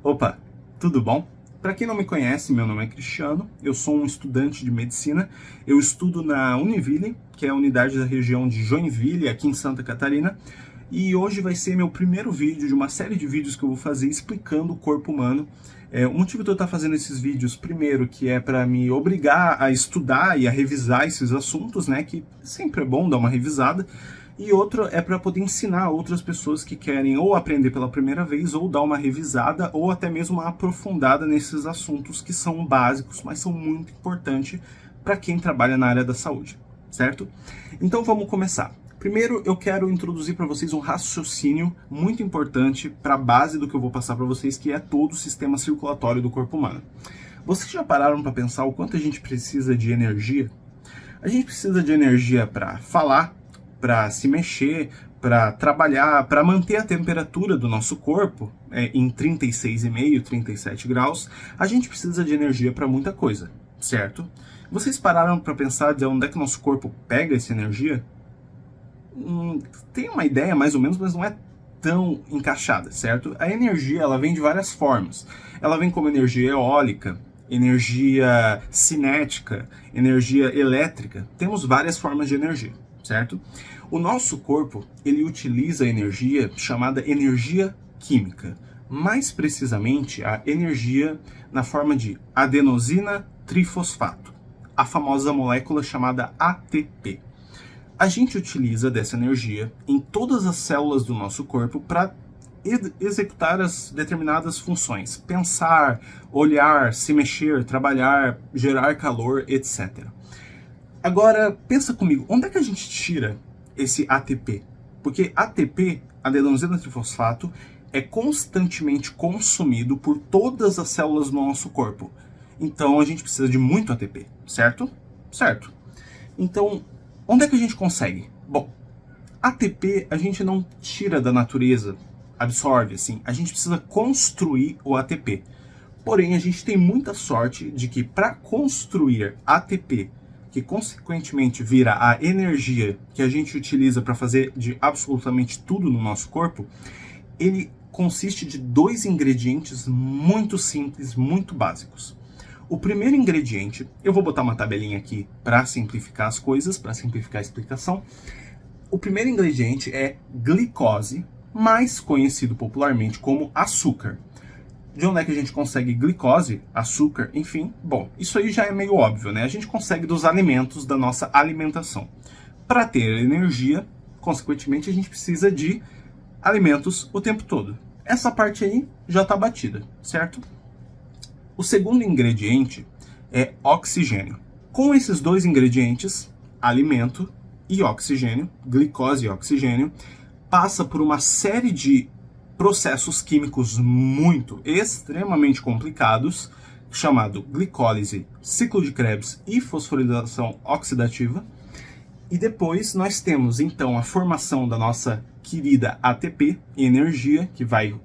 Opa, tudo bom? Para quem não me conhece, meu nome é Cristiano, eu sou um estudante de medicina, eu estudo na Univille, que é a unidade da região de Joinville, aqui em Santa Catarina, e hoje vai ser meu primeiro vídeo de uma série de vídeos que eu vou fazer explicando o corpo humano. O motivo de eu estar fazendo esses vídeos, primeiro, que é para me obrigar a estudar e a revisar esses assuntos, né, que sempre é bom dar uma revisada, e outro é para poder ensinar outras pessoas que querem ou aprender pela primeira vez, ou dar uma revisada, ou até mesmo uma aprofundada nesses assuntos que são básicos, mas são muito importantes para quem trabalha na área da saúde, certo? Então vamos começar. Primeiro eu quero introduzir para vocês um raciocínio muito importante para a base do que eu vou passar para vocês, que é todo o sistema circulatório do corpo humano. Vocês já pararam para pensar o quanto a gente precisa de energia? A gente precisa de energia para falar, para se mexer, para trabalhar, para manter a temperatura do nosso corpo em 36,5, 37 graus. A gente precisa de energia para muita coisa, certo? Vocês pararam para pensar de onde é que nosso corpo pega essa energia? Tem uma ideia mais ou menos, mas não é tão encaixada, certo? A energia, ela vem de várias formas. Ela vem como energia eólica, energia cinética, energia elétrica. Temos várias formas de energia, certo? O nosso corpo, ele utiliza energia chamada energia química. Mais precisamente, a energia na forma de adenosina trifosfato, a famosa molécula chamada ATP. A gente utiliza dessa energia em todas as células do nosso corpo para executar as determinadas funções. Pensar, olhar, se mexer, trabalhar, gerar calor, etc. Agora, pensa comigo, onde é que a gente tira esse ATP? Porque ATP, adenosina trifosfato, é constantemente consumido por todas as células do nosso corpo. Então, a gente precisa de muito ATP, certo? Certo. Então, onde é que a gente consegue? Bom, ATP a gente não tira da natureza, absorve assim, a gente precisa construir o ATP. Porém, a gente tem muita sorte de que para construir ATP, que consequentemente vira a energia que a gente utiliza para fazer de absolutamente tudo no nosso corpo, ele consiste de dois ingredientes muito simples, muito básicos. O primeiro ingrediente, eu vou botar uma tabelinha aqui para simplificar as coisas, para simplificar a explicação. O primeiro ingrediente é glicose, mais conhecido popularmente como açúcar. De onde é que a gente consegue glicose, açúcar, enfim? Bom, isso aí já é meio óbvio, né? A gente consegue dos alimentos da nossa alimentação. Para ter energia, consequentemente, a gente precisa de alimentos o tempo todo. Essa parte aí já está batida, certo? O segundo ingrediente é oxigênio. Com esses dois ingredientes, alimento e oxigênio, glicose e oxigênio, passa por uma série de processos químicos extremamente complicados, chamado glicólise, ciclo de Krebs e fosforilação oxidativa. E depois nós temos então a formação da nossa querida ATP, energia, que vai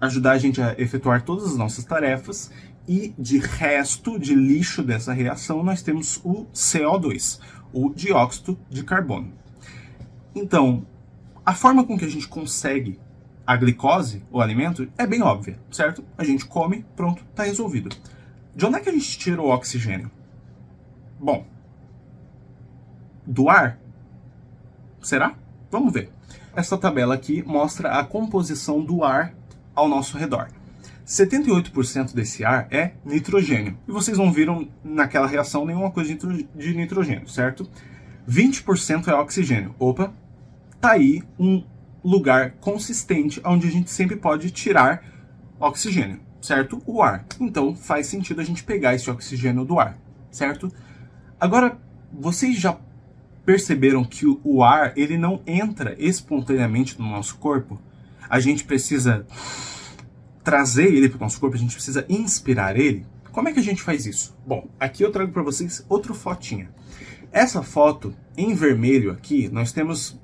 ajudar a gente a efetuar todas as nossas tarefas, e de resto, de lixo dessa reação, nós temos o CO2, o dióxido de carbono. Então, a forma com que a gente consegue a glicose, o alimento, é bem óbvia, certo? A gente come, pronto, está resolvido. De onde é que a gente tira o oxigênio? Bom, do ar? Será? Vamos ver. Essa tabela aqui mostra a composição do ar ao nosso redor. 78% desse ar é nitrogênio. E vocês não viram naquela reação nenhuma coisa de nitrogênio, certo? 20% é oxigênio. Opa, tá aí um lugar consistente onde a gente sempre pode tirar oxigênio, certo? O ar. Então faz sentido a gente pegar esse oxigênio do ar, certo? Agora, vocês já perceberam que o ar ele não entra espontaneamente no nosso corpo? A gente precisa trazer ele para o nosso corpo, a gente precisa inspirar ele. Como é que a gente faz isso? Bom, aqui eu trago para vocês outra fotinha. Essa foto, em vermelho aqui, nós temos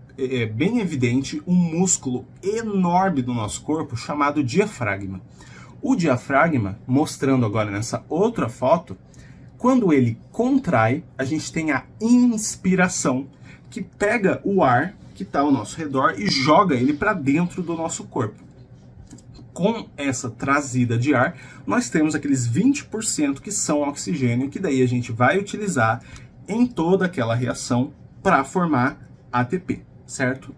bem evidente um músculo enorme do nosso corpo chamado diafragma. O diafragma, mostrando agora nessa outra foto, quando ele contrai, a gente tem a inspiração, que pega o ar que está ao nosso redor e joga ele para dentro do nosso corpo. com essa trazida de ar, nós temos aqueles 20% que são oxigênio, que daí a gente vai utilizar em toda aquela reação para formar ATP, certo?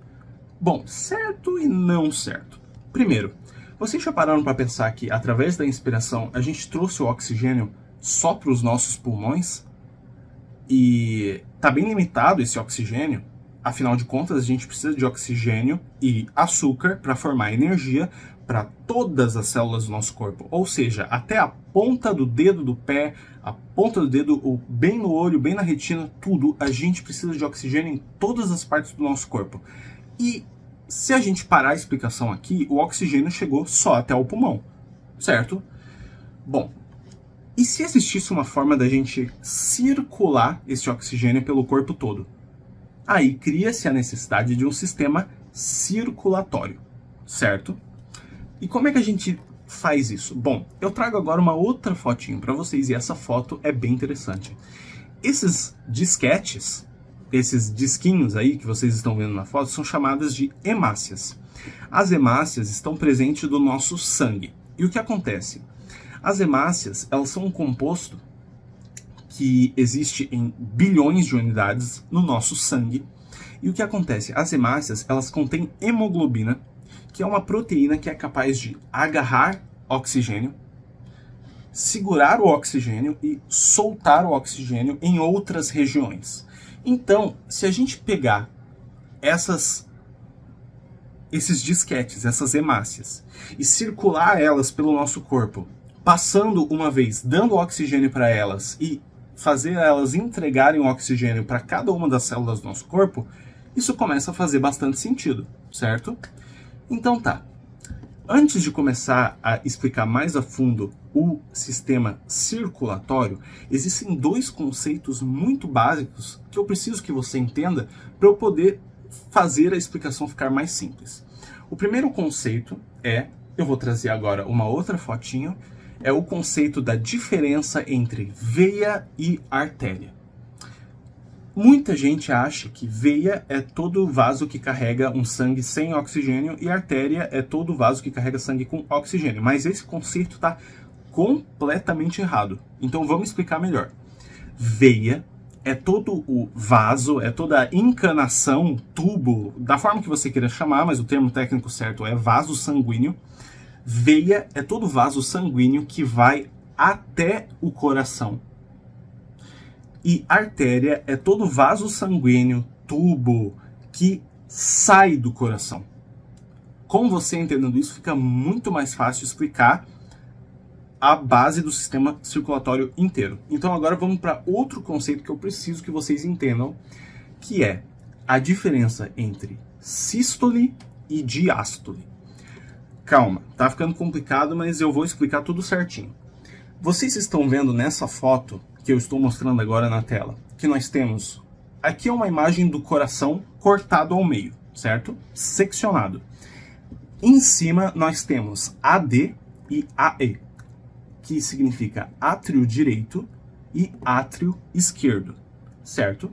Bom, certo e não certo. Primeiro, vocês já pararam para pensar que através da inspiração a gente trouxe o oxigênio só para os nossos pulmões? E tá bem limitado esse oxigênio, afinal de contas a gente precisa de oxigênio e açúcar para formar energia para todas as células do nosso corpo, ou seja, até a ponta do dedo do pé, a ponta do dedo, bem no olho, bem na retina, tudo, a gente precisa de oxigênio em todas as partes do nosso corpo. E se a gente parar a explicação aqui, o oxigênio chegou só até o pulmão, certo? Bom, e se existisse uma forma da gente circular esse oxigênio pelo corpo todo? Aí cria-se a necessidade de um sistema circulatório, certo? E como é que a gente faz isso? Bom, eu trago agora uma outra fotinho para vocês e essa foto é bem interessante. Esses disquetes, esses disquinhos aí que vocês estão vendo na foto, são chamadas de hemácias. As hemácias estão presentes no nosso sangue. E o que acontece? As hemácias, elas são um composto que existe em bilhões de unidades no nosso sangue. E o que acontece? As hemácias, elas contêm hemoglobina, que é uma proteína que é capaz de agarrar oxigênio, segurar o oxigênio e soltar o oxigênio em outras regiões. Então, se a gente pegar esses disquetes, essas hemácias, e circular elas pelo nosso corpo, passando uma vez, dando oxigênio para elas e fazer elas entregarem o oxigênio para cada uma das células do nosso corpo, isso começa a fazer bastante sentido, certo? Então tá, antes de começar a explicar mais a fundo o sistema circulatório, existem dois conceitos muito básicos que eu preciso que você entenda para eu poder fazer a explicação ficar mais simples. O primeiro conceito eu vou trazer agora uma outra fotinho, é o conceito da diferença entre veia e artéria. Muita gente acha que veia é todo vaso que carrega um sangue sem oxigênio e artéria é todo vaso que carrega sangue com oxigênio. Mas esse conceito está completamente errado. Então vamos explicar melhor. Veia é todo o vaso, é toda a encanação, tubo, da forma que você queira chamar, mas o termo técnico certo é vaso sanguíneo. Veia é todo vaso sanguíneo que vai até o coração. E artéria é todo vaso sanguíneo, tubo, que sai do coração. Com você entendendo isso, fica muito mais fácil explicar a base do sistema circulatório inteiro. Então agora vamos para outro conceito que eu preciso que vocês entendam, que é a diferença entre sístole e diástole. Calma, tá ficando complicado, mas eu vou explicar tudo certinho. Vocês estão vendo nessa foto que eu estou mostrando agora na tela, que nós temos, aqui é uma imagem do coração cortado ao meio, certo? Seccionado. Em cima nós temos AD e AE, que significa átrio direito e átrio esquerdo, certo?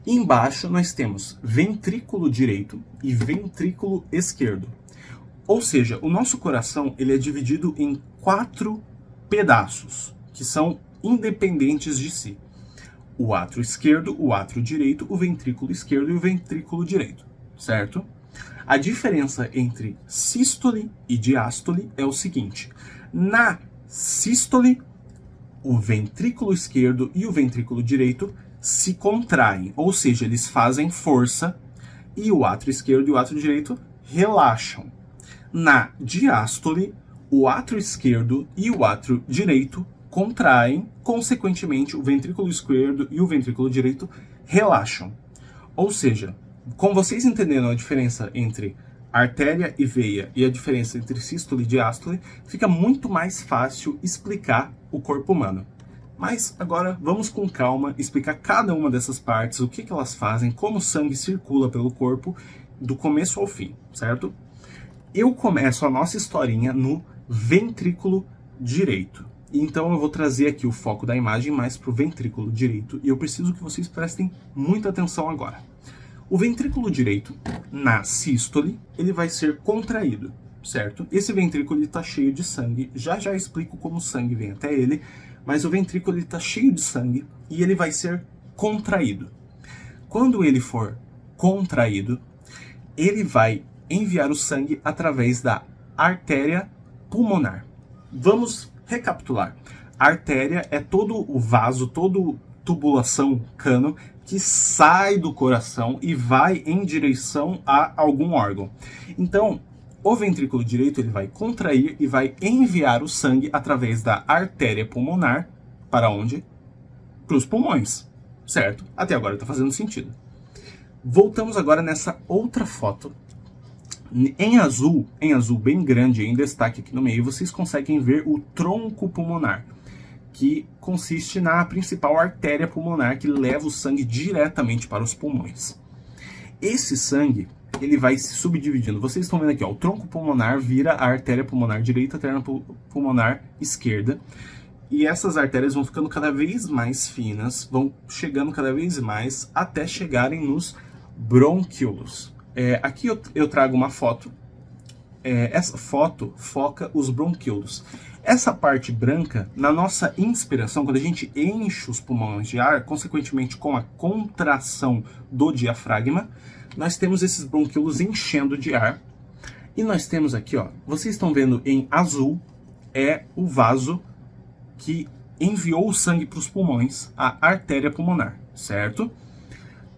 E embaixo nós temos ventrículo direito e ventrículo esquerdo. Ou seja, o nosso coração ele é dividido em 4 pedaços, que são independentes de si. O átrio esquerdo, o átrio direito, o ventrículo esquerdo e o ventrículo direito, certo? A diferença entre sístole e diástole é o seguinte: na sístole, o ventrículo esquerdo e o ventrículo direito se contraem, ou seja, eles fazem força, e o átrio esquerdo e o átrio direito relaxam. Na diástole, o átrio esquerdo e o átrio direito contraem, consequentemente, o ventrículo esquerdo e o ventrículo direito relaxam. Ou seja, com vocês entendendo a diferença entre artéria e veia e a diferença entre sístole e diástole, fica muito mais fácil explicar o corpo humano. Mas agora vamos com calma explicar cada uma dessas partes, o que elas fazem, como o sangue circula pelo corpo, do começo ao fim, certo? Eu começo a nossa historinha no ventrículo direito. Então eu vou trazer aqui o foco da imagem mais para o ventrículo direito e eu preciso que vocês prestem muita atenção agora. O ventrículo direito, na sístole, ele vai ser contraído, certo? Esse ventrículo está cheio de sangue, já explico como o sangue vem até ele, mas o ventrículo está cheio de sangue e ele vai ser contraído. Quando ele for contraído, ele vai enviar o sangue através da artéria pulmonar. Vamos recapitular. A artéria é todo o vaso, toda tubulação, cano, que sai do coração e vai em direção a algum órgão. Então, o ventrículo direito ele vai contrair e vai enviar o sangue através da artéria pulmonar para onde? Para os pulmões, certo? Até agora está fazendo sentido. Voltamos agora nessa outra foto. Em azul bem grande, em destaque aqui no meio, vocês conseguem ver o tronco pulmonar, que consiste na principal artéria pulmonar que leva o sangue diretamente para os pulmões. Esse sangue, ele vai se subdividindo. Vocês estão vendo aqui, ó, o tronco pulmonar vira a artéria pulmonar direita, a artéria pulmonar esquerda. E essas artérias vão ficando cada vez mais finas, vão chegando cada vez mais até chegarem nos brônquios. Aqui eu trago uma foto. Essa foto foca os brônquios. Essa parte branca, na nossa inspiração, quando a gente enche os pulmões de ar, consequentemente com a contração do diafragma, nós temos esses brônquios enchendo de ar. E nós temos aqui, ó, vocês estão vendo em azul, é o vaso que enviou o sangue para os pulmões, a artéria pulmonar, certo?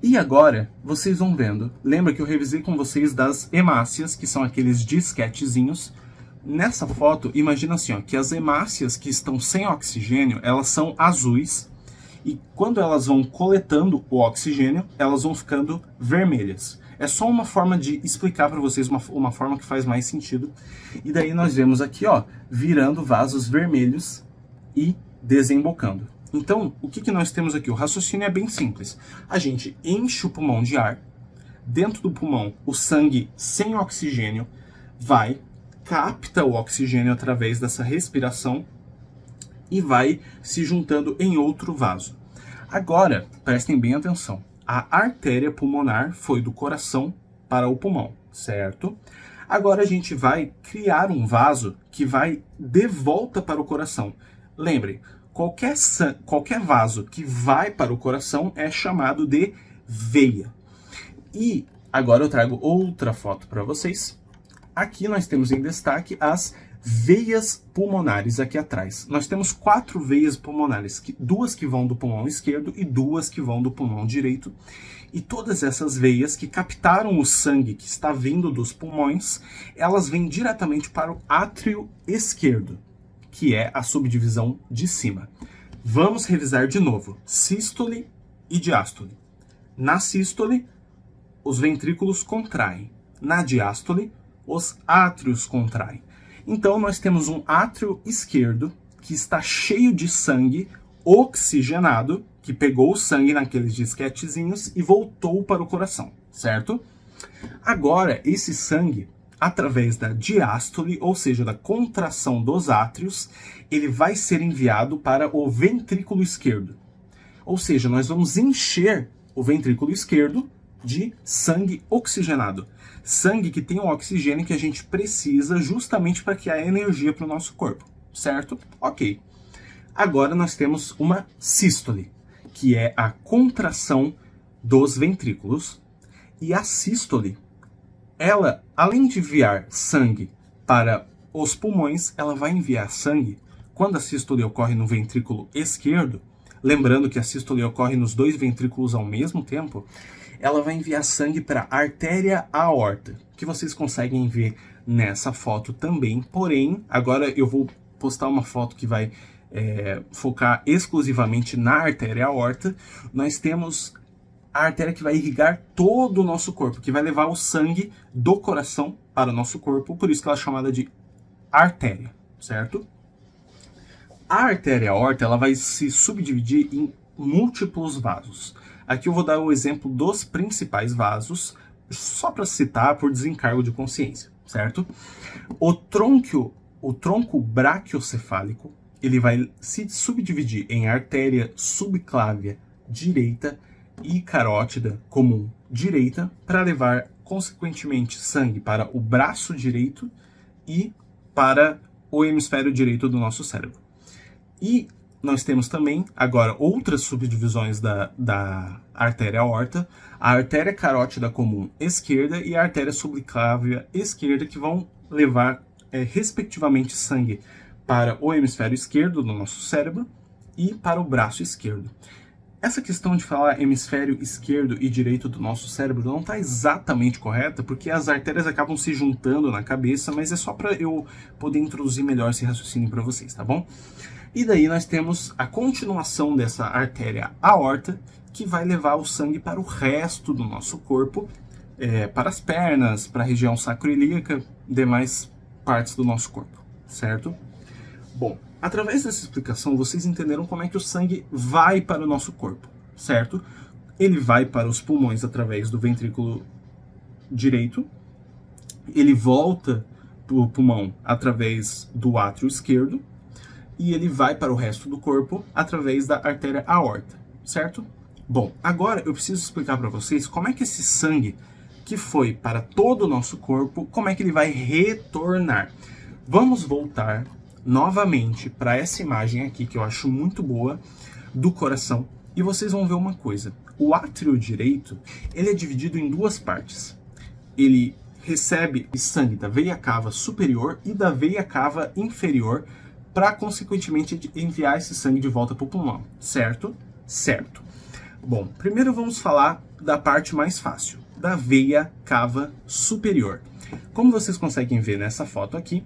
E agora, vocês vão vendo, lembra que eu revisei com vocês das hemácias, que são aqueles disquetezinhos. Nessa foto, imagina assim, ó, que as hemácias que estão sem oxigênio, elas são azuis, e quando elas vão coletando o oxigênio, elas vão ficando vermelhas. É só uma forma de explicar para vocês, uma forma que faz mais sentido. E daí nós vemos aqui, ó, virando vasos vermelhos e desembocando. Então, o que nós temos aqui? O raciocínio é bem simples. A gente enche o pulmão de ar, dentro do pulmão o sangue sem oxigênio vai, capta o oxigênio através dessa respiração e vai se juntando em outro vaso. Agora, prestem bem atenção, a artéria pulmonar foi do coração para o pulmão, certo? Agora a gente vai criar um vaso que vai de volta para o coração. Lembre, qualquer vaso que vai para o coração é chamado de veia. E agora eu trago outra foto para vocês. Aqui nós temos em destaque as veias pulmonares aqui atrás. Nós temos 4 veias pulmonares, 2 que vão do pulmão esquerdo e 2 que vão do pulmão direito. E todas essas veias que captaram o sangue que está vindo dos pulmões, elas vêm diretamente para o átrio esquerdo, que é a subdivisão de cima. Vamos revisar de novo. Sístole e diástole. Na sístole, os ventrículos contraem. Na diástole, os átrios contraem. Então, nós temos um átrio esquerdo que está cheio de sangue oxigenado, que pegou o sangue naqueles disquetezinhos e voltou para o coração, certo? Agora, esse sangue, através da diástole, ou seja, da contração dos átrios, ele vai ser enviado para o ventrículo esquerdo. Ou seja, nós vamos encher o ventrículo esquerdo de sangue oxigenado. Sangue que tem o oxigênio que a gente precisa justamente para criar energia para o nosso corpo, certo? Ok. Agora nós temos uma sístole, que é a contração dos ventrículos. E a sístole, ela, além de enviar sangue para os pulmões, ela vai enviar sangue, quando a sístole ocorre no ventrículo esquerdo, lembrando que a sístole ocorre nos 2 ventrículos ao mesmo tempo, ela vai enviar sangue para a artéria aorta, que vocês conseguem ver nessa foto também. Porém, agora eu vou postar uma foto que vai focar exclusivamente na artéria aorta. Nós temos a artéria que vai irrigar todo o nosso corpo, que vai levar o sangue do coração para o nosso corpo, por isso que ela é chamada de artéria, certo? A artéria aorta, ela vai se subdividir em múltiplos vasos. Aqui eu vou dar o exemplo dos principais vasos, só para citar por desencargo de consciência, certo? O tronco braquiocefálico, ele vai se subdividir em artéria subclávia direita e carótida comum direita, para levar, consequentemente, sangue para o braço direito e para o hemisfério direito do nosso cérebro. E nós temos também, agora, outras subdivisões da artéria aorta, a artéria carótida comum esquerda e a artéria subclávia esquerda, que vão levar, respectivamente, sangue para o hemisfério esquerdo do nosso cérebro e para o braço esquerdo. Essa questão de falar hemisfério esquerdo e direito do nosso cérebro não está exatamente correta, porque as artérias acabam se juntando na cabeça, mas é só para eu poder introduzir melhor esse raciocínio para vocês, tá bom? E daí nós temos a continuação dessa artéria aorta, que vai levar o sangue para o resto do nosso corpo, para as pernas, para a região sacroiliaca, demais partes do nosso corpo, certo? Bom, através dessa explicação, vocês entenderam como é que o sangue vai para o nosso corpo, certo? Ele vai para os pulmões através do ventrículo direito, ele volta para o pulmão através do átrio esquerdo, e ele vai para o resto do corpo através da artéria aorta, certo? Bom, agora eu preciso explicar para vocês como é que esse sangue que foi para todo o nosso corpo, como é que ele vai retornar. Vamos voltar novamente para essa imagem aqui, que eu acho muito boa, do coração, e vocês vão ver uma coisa. O átrio direito, ele é dividido em duas partes. Ele recebe sangue da veia cava superior e da veia cava inferior para, consequentemente, enviar esse sangue de volta para o pulmão, certo? Certo. Bom, primeiro vamos falar da parte mais fácil, da veia cava superior. Como vocês conseguem ver nessa foto aqui,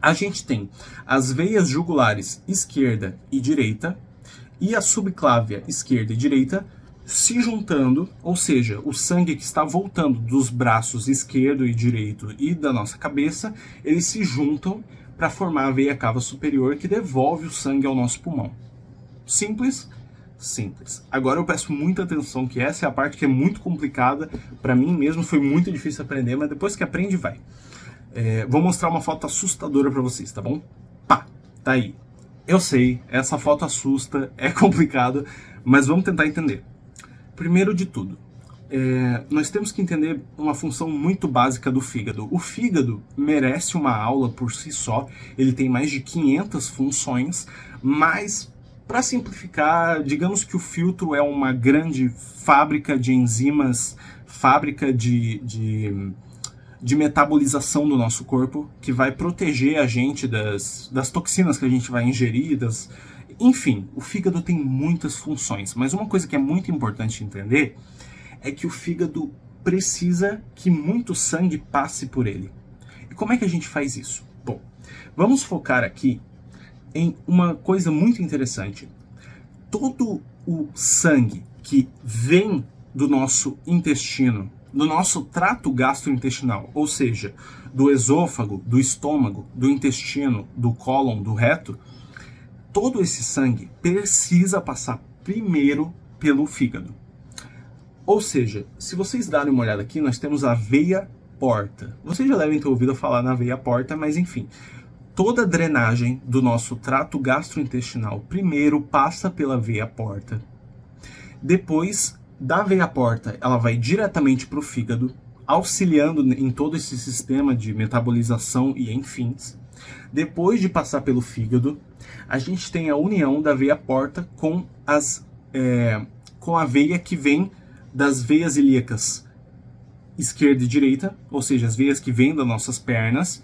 a gente tem as veias jugulares esquerda e direita e a subclávia esquerda e direita se juntando, ou seja, o sangue que está voltando dos braços esquerdo e direito e da nossa cabeça, eles se juntam para formar a veia cava superior, que devolve o sangue ao nosso pulmão. Simples? Simples. Agora eu peço muita atenção, que essa é a parte que é muito complicada. Para mim mesmo foi muito difícil aprender, mas depois que aprende, vai. Vou mostrar uma foto assustadora para vocês, tá bom? Pá, tá aí. Eu sei, essa foto assusta, é complicado, mas vamos tentar entender. Primeiro de tudo, nós temos que entender uma função muito básica do fígado. O fígado merece uma aula por si só, ele tem mais de 500 funções, mas para simplificar, digamos que o filtro é uma grande fábrica de enzimas, fábrica de metabolização do nosso corpo, que vai proteger a gente das toxinas que a gente vai ingerir, enfim, o fígado tem muitas funções, mas uma coisa que é muito importante entender é que o fígado precisa que muito sangue passe por ele. E como é que a gente faz isso? Bom, vamos focar aqui em uma coisa muito interessante. Todo o sangue que vem do nosso intestino, do nosso trato gastrointestinal, ou seja, do esôfago, do estômago, do intestino, do cólon, do reto, todo esse sangue precisa passar primeiro pelo fígado. Ou seja, se vocês darem uma olhada aqui, nós temos a veia porta. Vocês já devem ter ouvido falar na veia porta, mas enfim. Toda a drenagem do nosso trato gastrointestinal primeiro passa pela veia porta. Depois, da veia porta, ela vai diretamente para o fígado, auxiliando em todo esse sistema de metabolização e enfim. Depois de passar pelo fígado, a gente tem a união da veia porta com a veia que vem das veias ilíacas esquerda e direita, ou seja, as veias que vêm das nossas pernas,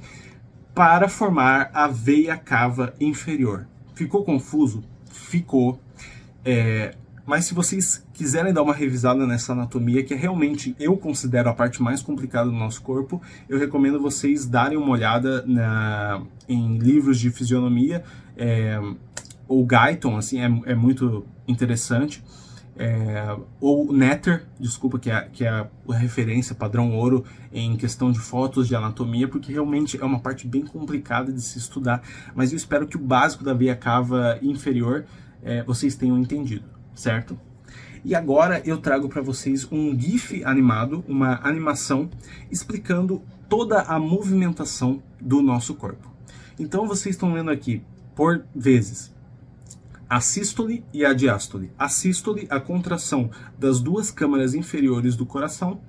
para formar a veia cava inferior. Ficou confuso? Ficou. Mas se vocês quiserem dar uma revisada nessa anatomia, que realmente eu considero a parte mais complicada do nosso corpo, eu recomendo vocês darem uma olhada em livros de fisionomia, ou Guyton, assim, é muito interessante. Ou Netter, desculpa, que é a referência padrão ouro em questão de fotos de anatomia, porque realmente é uma parte bem complicada de se estudar, mas eu espero que o básico da veia cava inferior vocês tenham entendido, certo? E agora eu trago para vocês um GIF animado, uma animação explicando toda a movimentação do nosso corpo. Então vocês estão vendo aqui, por vezes, a sístole e a diástole. A sístole, a contração das duas câmaras inferiores do coração,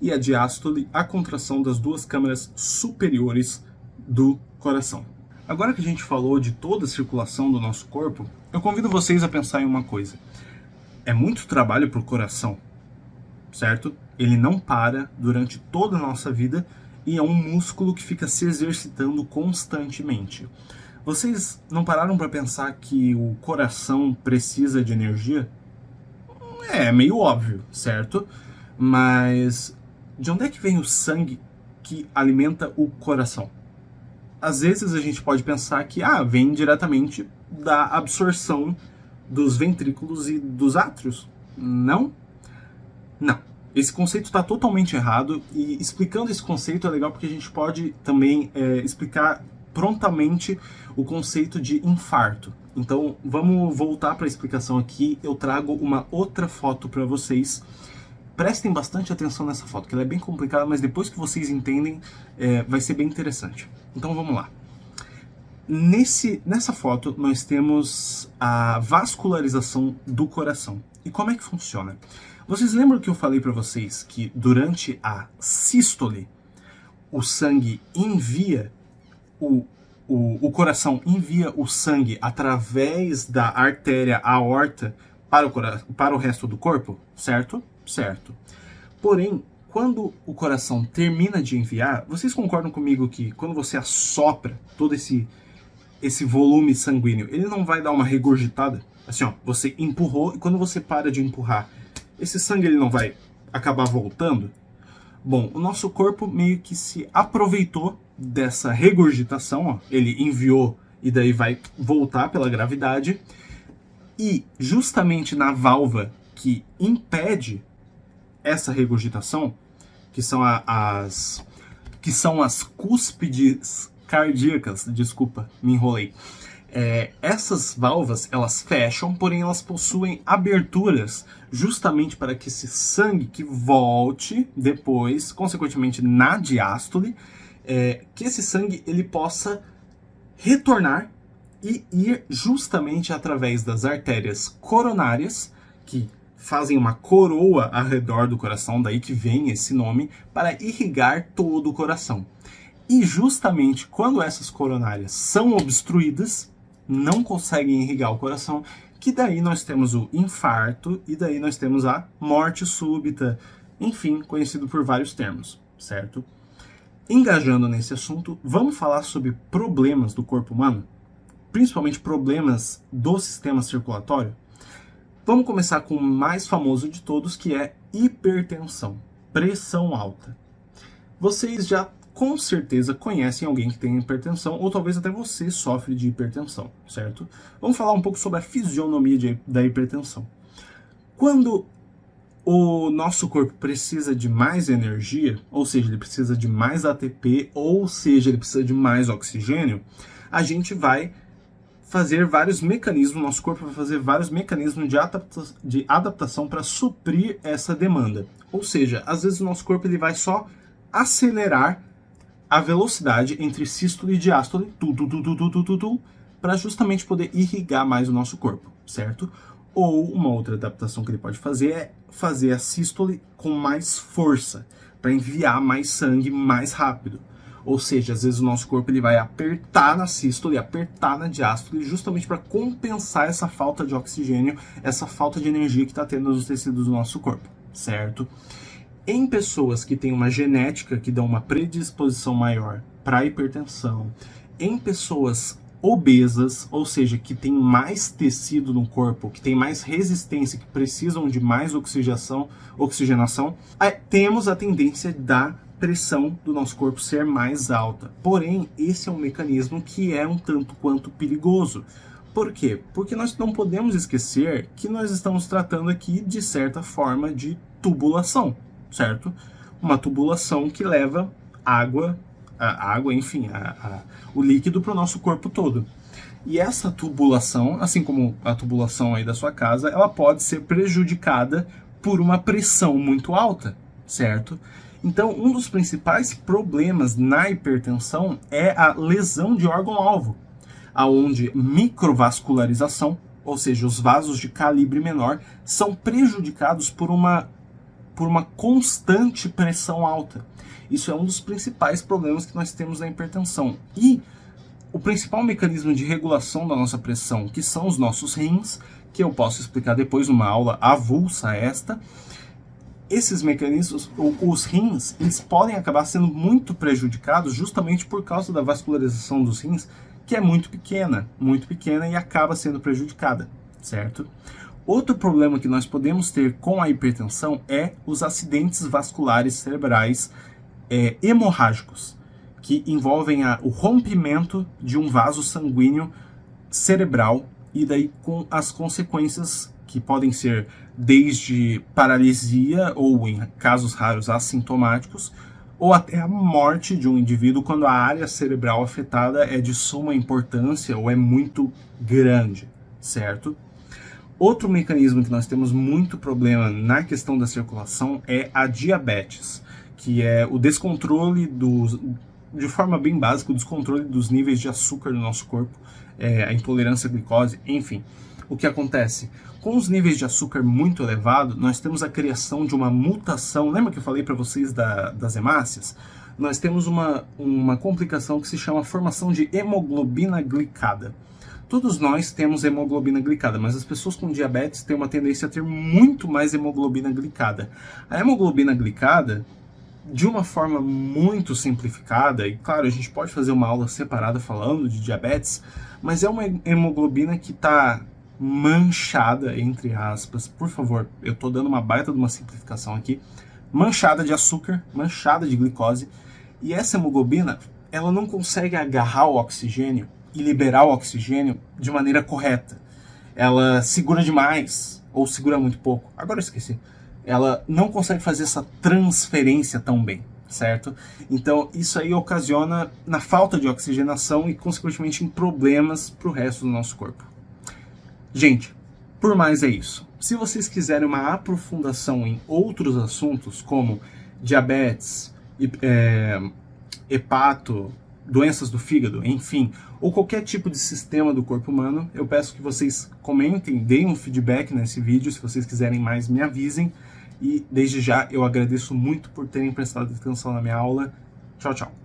e a diástole, a contração das duas câmaras superiores do coração. Agora que a gente falou de toda a circulação do nosso corpo, eu convido vocês a pensar em uma coisa. É muito trabalho para o coração, certo? Ele não para durante toda a nossa vida e é um músculo que fica se exercitando constantemente. Vocês não pararam para pensar que o coração precisa de energia? É meio óbvio, certo? Mas de onde é que vem o sangue que alimenta o coração? Às vezes a gente pode pensar que vem diretamente da absorção dos ventrículos e dos átrios. Não? Não. Esse conceito está totalmente errado e explicando esse conceito é legal porque a gente pode também explicar prontamente o conceito de infarto. Então vamos voltar para a explicação aqui. Eu trago uma outra foto para vocês. Prestem bastante atenção nessa foto, que ela é bem complicada, mas depois que vocês entendem, vai ser bem interessante. Então vamos lá. Nessa foto, nós temos a vascularização do coração. E como é que funciona? Vocês lembram que eu falei para vocês que durante a sístole, o sangue envia, o coração envia o sangue através da artéria aorta para o resto do corpo? Certo? Certo. Porém, quando o coração termina de enviar, vocês concordam comigo que quando você assopra todo esse volume sanguíneo, ele não vai dar uma regurgitada? Assim, ó, você empurrou e quando você para de empurrar, esse sangue ele não vai acabar voltando? Bom, o nosso corpo meio que se aproveitou dessa regurgitação, ó, ele enviou e daí vai voltar pela gravidade, e justamente na válvula que impede essa regurgitação, que são as cúspides cardíacas, desculpa, me enrolei. Essas válvulas, elas fecham, porém elas possuem aberturas justamente para que esse sangue que volte depois, consequentemente na diástole, que esse sangue ele possa retornar e ir justamente através das artérias coronárias, que fazem uma coroa ao redor do coração, daí que vem esse nome, para irrigar todo o coração. E justamente quando essas coronárias são obstruídas, não conseguem irrigar o coração, que daí nós temos o infarto e daí nós temos a morte súbita, enfim, conhecido por vários termos, certo? Engajando nesse assunto, vamos falar sobre problemas do corpo humano, principalmente problemas do sistema circulatório. Vamos começar com o mais famoso de todos, que é hipertensão, pressão alta. Vocês já com certeza conhecem alguém que tem hipertensão, ou talvez até você sofre de hipertensão, certo? Vamos falar um pouco sobre a fisionomia da hipertensão. Quando o nosso corpo precisa de mais energia, ou seja, ele precisa de mais ATP, ou seja, ele precisa de mais oxigênio, a gente vai fazer vários mecanismos, nosso corpo vai fazer vários mecanismos de adaptação para suprir essa demanda. Ou seja, às vezes o nosso corpo ele vai só acelerar a velocidade entre sístole e diástole, para justamente poder irrigar mais o nosso corpo, certo? Ou uma outra adaptação que ele pode fazer é fazer a sístole com mais força, para enviar mais sangue mais rápido. Ou seja, às vezes o nosso corpo ele vai apertar na sístole, apertar na diástole, justamente para compensar essa falta de oxigênio, essa falta de energia que está tendo nos tecidos do nosso corpo, certo? Em pessoas que têm uma genética que dá uma predisposição maior para hipertensão, em pessoas obesas, ou seja, que tem mais tecido no corpo, que tem mais resistência, que precisam de mais oxigenação, temos a tendência da pressão do nosso corpo ser mais alta. Porém, esse é um mecanismo que é um tanto quanto perigoso. Por quê? Porque nós não podemos esquecer que nós estamos tratando aqui, de certa forma, de tubulação, certo? Uma tubulação que leva água, enfim, o líquido para o nosso corpo todo. E essa tubulação, assim como a tubulação aí da sua casa, ela pode ser prejudicada por uma pressão muito alta, certo? Então, um dos principais problemas na hipertensão é a lesão de órgão-alvo, aonde microvascularização, ou seja, os vasos de calibre menor, são prejudicados por por uma constante pressão alta. Isso é um dos principais problemas que nós temos na hipertensão. E o principal mecanismo de regulação da nossa pressão, que são os nossos rins, que eu posso explicar depois numa aula avulsa esta, esses mecanismos, os rins, eles podem acabar sendo muito prejudicados justamente por causa da vascularização dos rins, que é muito pequena e acaba sendo prejudicada, certo? Outro problema que nós podemos ter com a hipertensão é os acidentes vasculares cerebrais hemorrágicos, que envolvem o rompimento de um vaso sanguíneo cerebral e daí com as consequências que podem ser desde paralisia ou, em casos raros, assintomáticos, ou até a morte de um indivíduo quando a área cerebral afetada é de suma importância ou é muito grande, certo? Outro mecanismo que nós temos muito problema na questão da circulação é a diabetes, que é o descontrole de forma bem básica, o descontrole dos níveis de açúcar no nosso corpo, a intolerância à glicose, enfim. O que acontece? Com os níveis de açúcar muito elevados, nós temos a criação de uma mutação. Lembra que eu falei para vocês das hemácias? Nós temos uma complicação que se chama formação de hemoglobina glicada. Todos nós temos hemoglobina glicada, mas as pessoas com diabetes têm uma tendência a ter muito mais hemoglobina glicada. A hemoglobina glicada, de uma forma muito simplificada, e claro, a gente pode fazer uma aula separada falando de diabetes, mas é uma hemoglobina que está manchada, entre aspas, por favor, eu estou dando uma baita de uma simplificação aqui, manchada de açúcar, manchada de glicose, e essa hemoglobina, ela não consegue agarrar o oxigênio e liberar o oxigênio de maneira correta. Ela segura demais, ou segura muito pouco, agora eu esqueci. Ela não consegue fazer essa transferência tão bem, certo? Então, isso aí ocasiona na falta de oxigenação e, consequentemente, em problemas para o resto do nosso corpo. Gente, por mais é isso. Se vocês quiserem uma aprofundação em outros assuntos, como diabetes, hepato, doenças do fígado, enfim, ou qualquer tipo de sistema do corpo humano, eu peço que vocês comentem, deem um feedback nesse vídeo. Se vocês quiserem mais, me avisem. E desde já eu agradeço muito por terem prestado atenção na minha aula. Tchau, tchau.